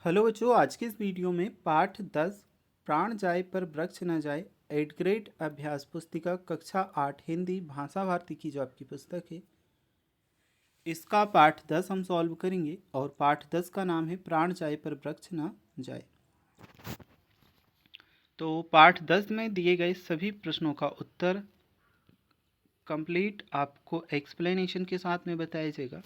Hello बच्चों, आज की इस वीडियो में पाठ 10 प्राण जाए पर वृक्ष न जाए 8th ग्रेड अभ्यास पुस्तिका कक्षा 8 हिंदी भाषा भारती की जो आपकी पुस्तक है, इसका पाठ 10 हम सॉल्व करेंगे। और पाठ 10 का नाम है प्राण जाए पर वृक्ष न जाए। तो पाठ 10 में दिए गए सभी प्रश्नों का उत्तर कंप्लीट आपको एक्सप्लेनेशन के साथ में बताया जाएगा।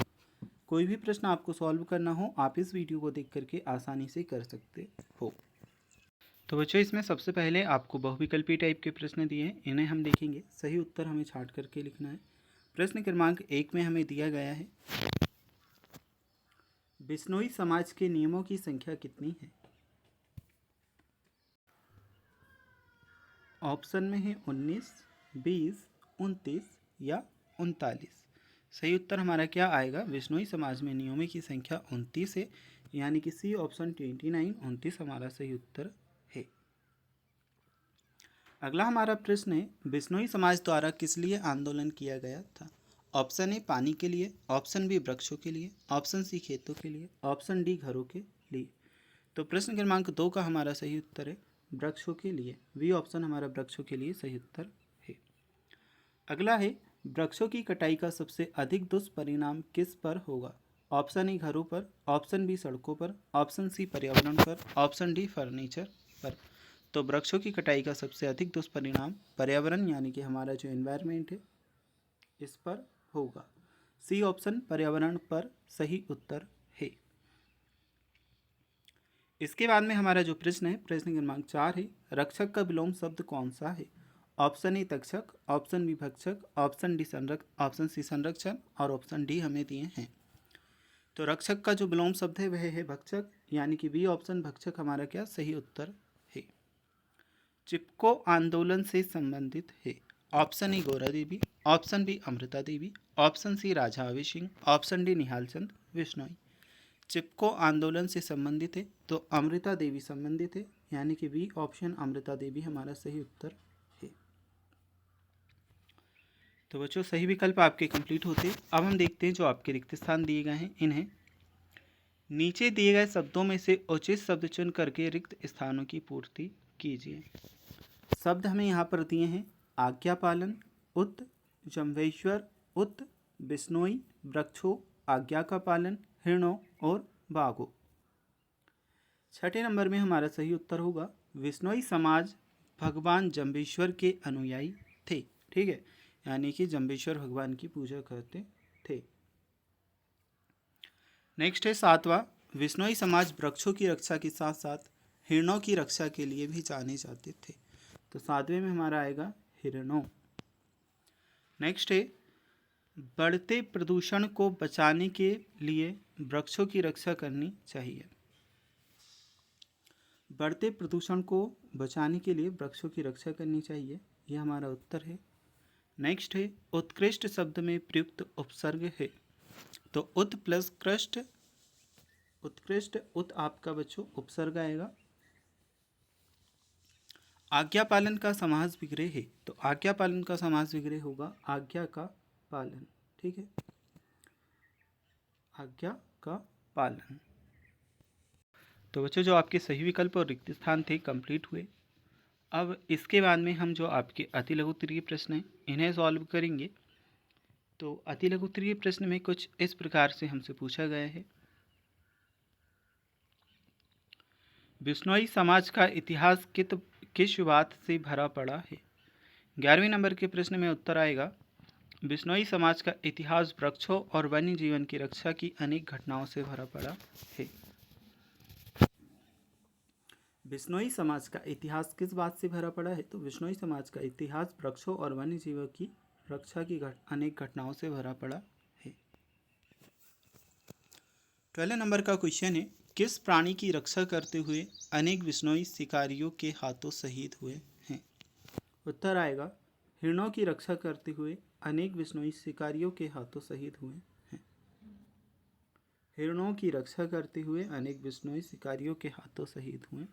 कोई भी प्रश्न आपको सॉल्व करना हो, आप इस वीडियो को देख करके आसानी से कर सकते हो। तो बच्चों, इसमें सबसे पहले आपको बहुविकल्पी टाइप के प्रश्न दिए हैं, इन्हें हम देखेंगे। सही उत्तर हमें छांट करके लिखना है। प्रश्न क्रमांक 1 में हमें दिया गया है, बिश्नोई समाज के नियमों की संख्या कितनी है? ऑप्शन में है 19, 20, 29 या 39। सही उत्तर हमारा क्या आएगा? बिश्नोई समाज में नियमों की संख्या 29 है, यानी कि सी ऑप्शन 29, 29 हमारा सही उत्तर है। अगला हमारा प्रश्न है, बिश्नोई समाज द्वारा किस लिए आंदोलन किया गया था? ऑप्शन ए पानी के लिए, ऑप्शन बी वृक्षों के लिए, ऑप्शन सी खेतों के लिए, ऑप्शन डी घरों के लिए। तो प्रश्न क्रमांक 2 का हमारा सही उत्तर है वृक्षों के लिए। बी ऑप्शन हमारा वृक्षों के लिए सही उत्तर है। अगला है, वृक्षों की कटाई का सबसे अधिक दुष्परिणाम किस पर होगा? ऑप्शन ए घरों पर, ऑप्शन बी सड़कों पर, ऑप्शन सी पर्यावरण पर, ऑप्शन डी फर्नीचर पर। तो वृक्षों की कटाई का सबसे अधिक दुष्परिणाम पर्यावरण यानी कि हमारा जो एनवायरनमेंट है इस पर होगा। सी ऑप्शन पर्यावरण पर सही उत्तर है। इसके बाद में हमारा जो प्रश्न है, प्रश्न क्रमांक 4 है, रक्षक का विलोम शब्द कौन सा है? ऑप्शन ए तक्षक, ऑप्शन बी भक्षक, ऑप्शन डी संरक्षक, ऑप्शन सी संरक्षण और ऑप्शन डी हमें दिए हैं। तो रक्षक का जो विलोम शब्द है वह है भक्षक, यानी कि बी ऑप्शन भक्षक हमारा क्या सही उत्तर है। चिपको आंदोलन से संबंधित है। Option A Gaura Devi, option B Amrita Devi, option C Raja Abhay Singh, option D Nihal Chand Bishnoi. Chipko आंदोलन से संबंधित है तो अमृता देवी संबंधित है, यानी कि बी ऑप्शन अमृता देवी हमारा सही उत्तर है। तो बच्चों, सही विकल्प आपके कंप्लीट होते। अब हम देखते हैं जो आपके रिक्त स्थान दिए गए हैं, इन्हें नीचे दिए गए शब्दों में से उचित शब्द चुन करके रिक्त स्थानों की पूर्ति कीजिए। शब्द हमें यहाँ पर दिए हैं, आज्ञा पालन, उत, जम्भेश्वर, उत, बिश्नोई, वृक्षों, आज्ञा का पालन, हिरणों और बाघों। छठे नंबर में हमारा सही उत्तर होगा, बिश्नोई समाज भगवान जम्भेश्वर के अनुयायी थे। ठीक है, यानी कि जम्भेश्वर भगवान की पूजा करते थे। नेक्स्ट है 7वां, बिश्नोई समाज वृक्षों की रक्षा के साथ साथ हिरणों की रक्षा के लिए भी जाने जाते थे। तो 7वें में हमारा आएगा हिरणों। नेक्स्ट है, बढ़ते प्रदूषण को बचाने के लिए वृक्षों की रक्षा करनी चाहिए। बढ़ते प्रदूषण को बचाने के लिए वृक्षों की रक्षा करनी चाहिए, यह हमारा उत्तर है। नेक्स्ट है, उत्कृष्ट शब्द में प्रयुक्त उपसर्ग है। तो उत प्लस कृष्ट, उत्कृष्ट, उत आपका बच्चों उपसर्ग आएगा। आज्ञा पालन का समास विग्रह है, तो आज्ञा पालन का समास विग्रह होगा आज्ञा का पालन। ठीक है, आज्ञा का पालन। तो बच्चों, जो आपके सही विकल्प और रिक्त स्थान थे कंप्लीट हुए। अब इसके बाद में हम जो आपके अति लघु उत्तरीय प्रश्न हैं इन्हें सॉल्व करेंगे। तो अति लघु उत्तरीय प्रश्न में कुछ इस प्रकार से हमसे पूछा गया है, बिश्नोई समाज का इतिहास किस बात से भरा पड़ा है? 11वें नंबर के प्रश्न में उत्तर आएगा, बिश्नोई समाज का इतिहास वृक्षों और वन्य जीवन की रक्षा की अनेक घटनाओं से भरा पड़ा है। बिश्नोई समाज का इतिहास किस बात से भरा पड़ा है? तो बिश्नोई समाज का इतिहास वृक्षों और वन्य जीवों की रक्षा की अनेक घटनाओं से भरा पड़ा है। 12 नंबर का क्वेश्चन है, किस प्राणी की रक्षा करते हुए अनेक बिश्नोई शिकारियों के हाथों शहीद हुए हैं? उत्तर आएगा, हिरणों की रक्षा करते हुए अनेक बिश्नोई शिकारियों के हाथों शहीद हुए हैं। हिरणों की रक्षा करते हुए अनेक बिश्नोई शिकारियों के हाथों शहीद हुए हैं।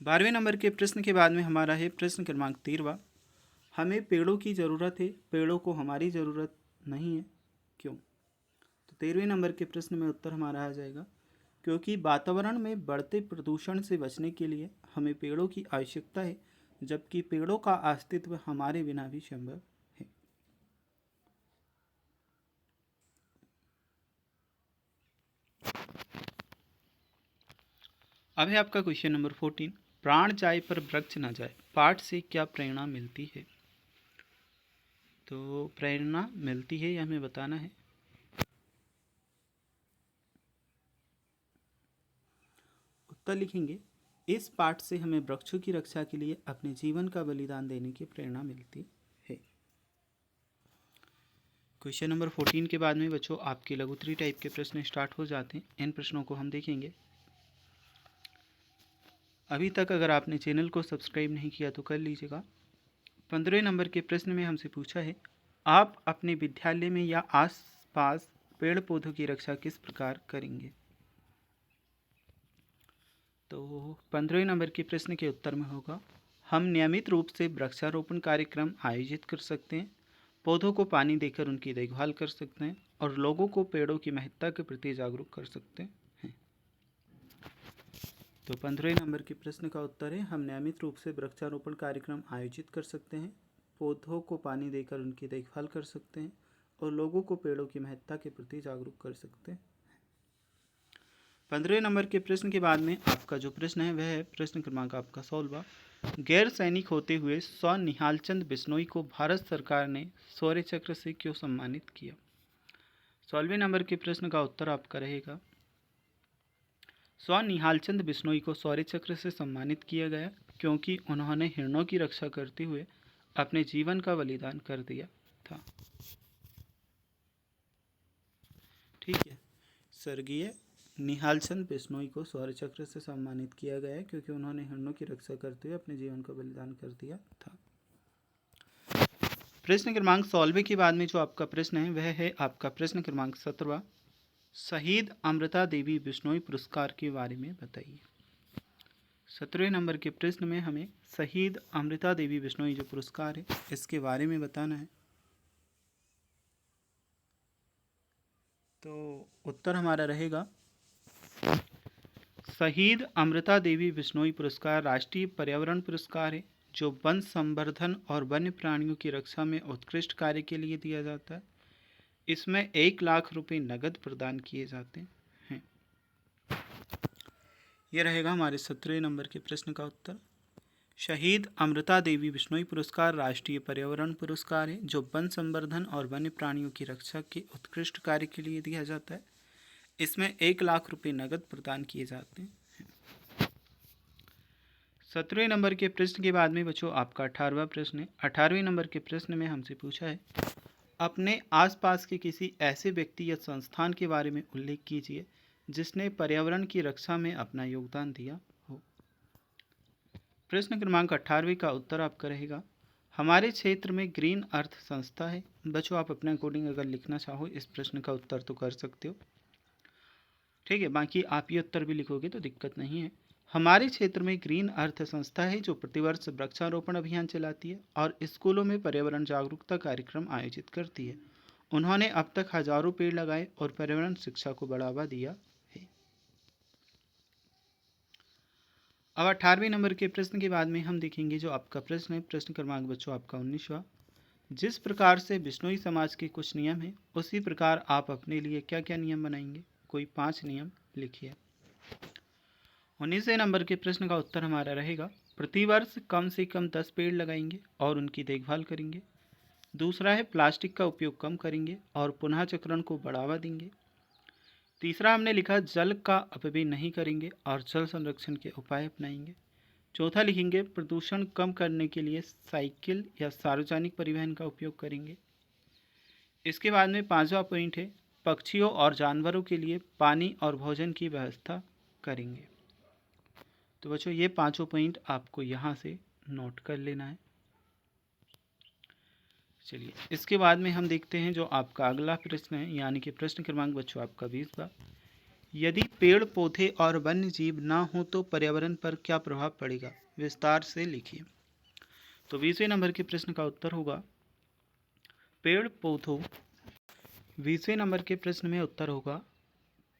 12वें नंबर के प्रश्न के बाद में हमारा है प्रश्न क्रमांक 13वां, हमें पेड़ों की ज़रूरत है, पेड़ों को हमारी ज़रूरत नहीं है, क्यों? तो 13वें नंबर के प्रश्न में उत्तर हमारा आ जाएगा, क्योंकि वातावरण में बढ़ते प्रदूषण से बचने के लिए हमें पेड़ों की आवश्यकता है, जबकि पेड़ों का अस्तित्व हमारे बिना भी संभव है। अब है आपका क्वेश्चन नंबर 14, प्राण जाए पर वृक्ष न जाए, पाठ से क्या प्रेरणा मिलती है। तो प्रेरणा मिलती है, यह हमें बताना है। उत्तर लिखेंगे, इस पाठ से हमें वृक्षों की रक्षा के लिए अपने जीवन का बलिदान देने की प्रेरणा मिलती है। क्वेश्चन नंबर 14 के बाद में बच्चों आपके लघुत्तरी टाइप के प्रश्न स्टार्ट हो जाते हैं। इन प्रश्नों को हम देखेंगे। अभी तक अगर आपने चैनल को सब्सक्राइब नहीं किया तो कर लीजिएगा। 15वें नंबर के प्रश्न में हमसे पूछा है, आप अपने विद्यालय में या आसपास पेड़ पौधों की रक्षा किस प्रकार करेंगे। तो 15वें नंबर के प्रश्न के उत्तर में होगा, हम नियमित रूप से वृक्षारोपण कार्यक्रम आयोजित कर सकते हैं, पौधों को पानी देकर उनकी देखभाल कर सकते हैं और लोगों को पेड़ों की महत्ता के प्रति जागरूक कर सकते हैं। तो 15वें नंबर के प्रश्न का उत्तर है, हम नियमित रूप से वृक्षारोपण कार्यक्रम आयोजित कर सकते हैं, पौधों को पानी देकर उनकी देखभाल कर सकते हैं और लोगों को पेड़ों की महत्ता के प्रति जागरूक कर सकते हैं। 15वें नंबर के प्रश्न के बाद में आपका जो प्रश्न है वह है प्रश्न क्रमांक आपका 16वां, गैर सैनिक होते हुए स्व निहालचंद बिश्नोई को भारत सरकार ने शौर्य चक्र से क्यों सम्मानित किया। 16वें नंबर के प्रश्न का उत्तर आपका रहेगा, स्व निहालचंद बिश्नोई को शौर्य चक्र से सम्मानित किया गया क्योंकि उन्होंने हिरणों की रक्षा करते हुए अपने जीवन का बलिदान कर दिया था। ठीक है, स्वर्गीय निहालचंद बिश्नोई को शौर्य चक्र से सम्मानित किया गया है क्योंकि उन्होंने हिरणों की रक्षा करते हुए अपने जीवन का बलिदान कर दिया था। प्रश्न क्रमांक 16 के बाद में जो आपका प्रश्न है वह है आपका प्रश्न क्रमांक 17वां, शहीद अमृता देवी बिश्नोई पुरस्कार के बारे में बताइए। 17वें नंबर के प्रश्न में हमें शहीद अमृता देवी बिश्नोई जो पुरस्कार है इसके बारे में बताना है। तो उत्तर हमारा रहेगा, शहीद अमृता देवी बिश्नोई पुरस्कार राष्ट्रीय पर्यावरण पुरस्कार है जो वन संवर्धन और वन्य प्राणियों की रक्षा में उत्कृष्ट कार्य के लिए दिया जाता है। इसमें 1 लाख रुपए नगद प्रदान किए जाते हैं। यह रहेगा हमारे 17वें नंबर के प्रश्न का उत्तर। शहीद अमृता देवी बिश्नोई पुरस्कार राष्ट्रीय पर्यावरण पुरस्कार है जो वन संवर्धन और वन्य प्राणियों की रक्षा के उत्कृष्ट कार्य के लिए दिया जाता है। इसमें 1 लाख रुपए नगद प्रदान किए जाते हैं। 17वें नंबर के प्रश्न के बाद में बच्चों आपका 18वां प्रश्न है। 18वें नंबर के प्रश्न में हमसे पूछा है, अपने आसपास के किसी ऐसे व्यक्ति या संस्थान के बारे में उल्लेख कीजिए जिसने पर्यावरण की रक्षा में अपना योगदान दिया हो। प्रश्न क्रमांक 18वें का उत्तर आपका रहेगा, हमारे क्षेत्र में ग्रीन अर्थ संस्था है। बच्चों आप अपने अकॉर्डिंग अगर लिखना चाहो इस प्रश्न का उत्तर तो कर सकते हो। ठीक है, बाकी आप ये उत्तर भी लिखोगे तो दिक्कत नहीं है। हमारे क्षेत्र में ग्रीन अर्थ संस्था है जो प्रतिवर्ष वृक्षारोपण अभियान चलाती है और स्कूलों में पर्यावरण जागरूकता कार्यक्रम आयोजित करती है। उन्होंने अब तक हजारों पेड़ लगाए और पर्यावरण शिक्षा को बढ़ावा दिया है। अब 18वें नंबर के प्रश्न के बाद में हम देखेंगे जो आपका प्रश्न है, प्रश्न क्रमांक बच्चों आपका 19वां, जिस प्रकार से बिश्नोई समाज के कुछ नियम हैं उसी प्रकार आप अपने लिए क्या क्या नियम बनाएंगे। कोई 5 नियम लिखिए। 19वें नंबर के प्रश्न का उत्तर हमारा रहेगा, प्रतिवर्ष कम से कम 10 पेड़ लगाएंगे और उनकी देखभाल करेंगे। दूसरा है प्लास्टिक का उपयोग कम करेंगे और पुनः चक्रण को बढ़ावा देंगे। तीसरा हमने लिखा जल का अपव्यय नहीं करेंगे और जल संरक्षण के उपाय अपनाएंगे। चौथा लिखेंगे प्रदूषण कम करने के लिए साइकिल या सार्वजनिक परिवहन का उपयोग करेंगे। इसके बाद में 5वां पॉइंट है पक्षियों और जानवरों के लिए पानी और भोजन की व्यवस्था करेंगे। तो बच्चों ये 5 पॉइंट आपको यहाँ से नोट कर लेना है। चलिए इसके बाद में हम देखते हैं जो आपका अगला प्रश्न है, यानी कि प्रश्न क्रमांक बच्चों आपका 20वां, यदि पेड़ पौधे और वन्य जीव ना हो तो पर्यावरण पर क्या प्रभाव पड़ेगा, विस्तार से लिखिए। तो 20वें नंबर के प्रश्न का उत्तर होगा, पेड़ पौधों 20वें नंबर के प्रश्न में उत्तर होगा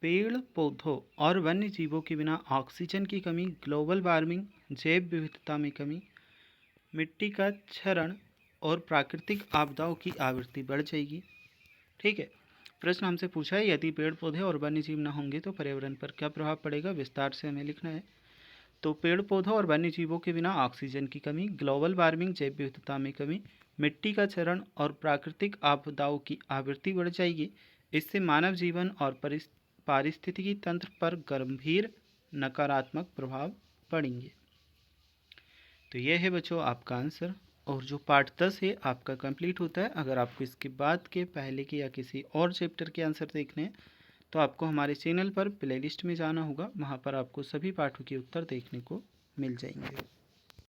पेड़ पौधों और वन्य जीवों के बिना ऑक्सीजन की कमी, ग्लोबल वार्मिंग, जैव विविधता में कमी, मिट्टी का क्षरण और प्राकृतिक आपदाओं की आवृत्ति बढ़ जाएगी। ठीक है, प्रश्न हमसे पूछा है यदि पेड़ पौधे और वन्य जीव न होंगे तो पर्यावरण पर क्या प्रभाव पड़ेगा, विस्तार से हमें लिखना है। तो पेड़ पौधों और वन्य जीवों के बिना ऑक्सीजन की कमी, ग्लोबल वार्मिंग, जैव विविधता में कमी, मिट्टी का क्षरण और प्राकृतिक आपदाओं की आवृत्ति बढ़ जाएगी। इससे मानव जीवन और पारिस्थितिकी तंत्र पर गंभीर नकारात्मक प्रभाव पड़ेंगे। तो यह है बच्चों आपका आंसर। और जो पार्ट 10 है आपका कंप्लीट होता है। अगर आपको इसके बाद के, पहले के या किसी और चैप्टर के आंसर देखने हैं तो आपको हमारे चैनल पर प्लेलिस्ट में जाना होगा, वहाँ पर आपको सभी पाठों के उत्तर देखने को मिल जाएंगे।